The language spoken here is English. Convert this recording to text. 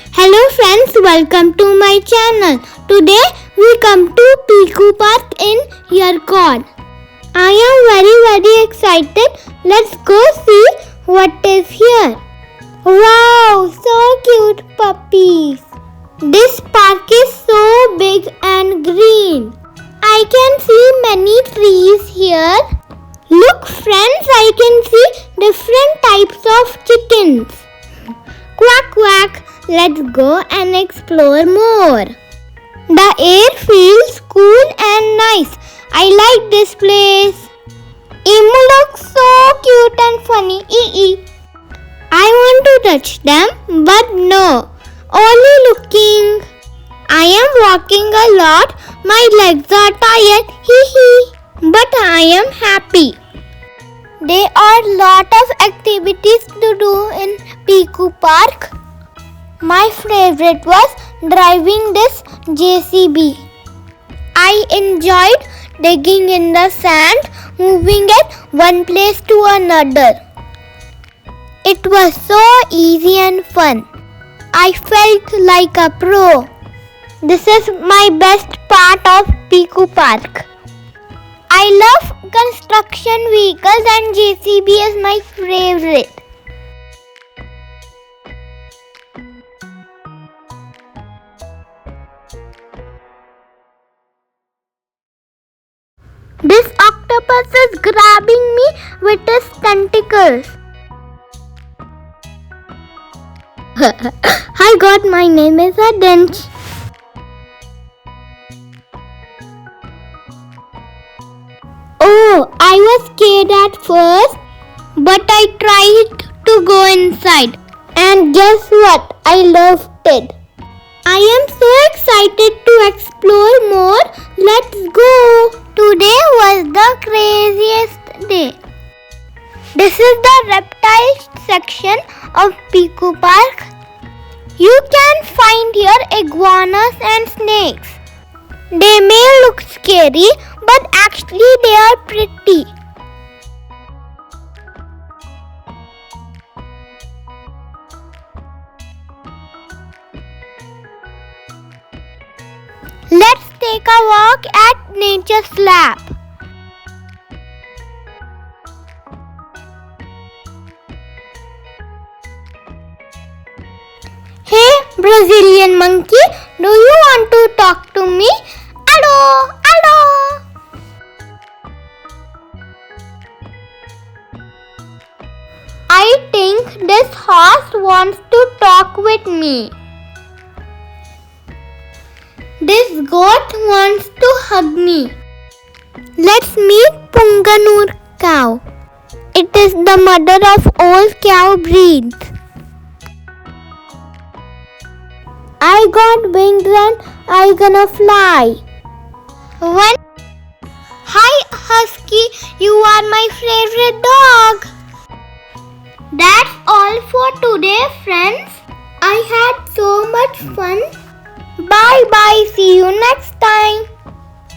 Hello friends, welcome to my channel. Today we come to Peeku Park in Yercaud. I am very excited. Let's go see what is here. Wow, so cute puppies. This park is so big and green. I can see many trees here. Look friends, I can see different types of chickens. Quack quack, let's go and explore more. The air feels cool and nice. I like this place. Emu looks so cute and funny. I want to touch them, but no, only looking. I am walking a lot. My legs are tired. But I am happy. There are lot of activities to do in Peeku Park. My favorite was driving this JCB. I enjoyed digging in the sand, moving it one place to another. It was so easy and fun. I felt like a pro. This is my best part of Peeku Park. I love construction vehicles and JCB is my favorite. This octopus is grabbing me with his tentacles. Hi God, my name is Adhyansh. Oh, I was scared at first, but I tried to go inside. And guess what? I loved it. I am so excited to explore more. Let's go. Today was the craziest day. This is the reptile section of Peeku Park. You can find here iguanas and snakes. They may look scary, but actually they are pretty. Let's take a walk at nature's lap. Hey Brazilian monkey, do you want to talk to me? Hello. I think this horse wants to talk with me. This goat wants to hug me. Let's meet Punganur cow. It is the mother of all cow breeds. I got wings and I gonna fly. Hi Husky, you are my favorite dog. That's all for today friends. I had so much fun. Bye, see you next time.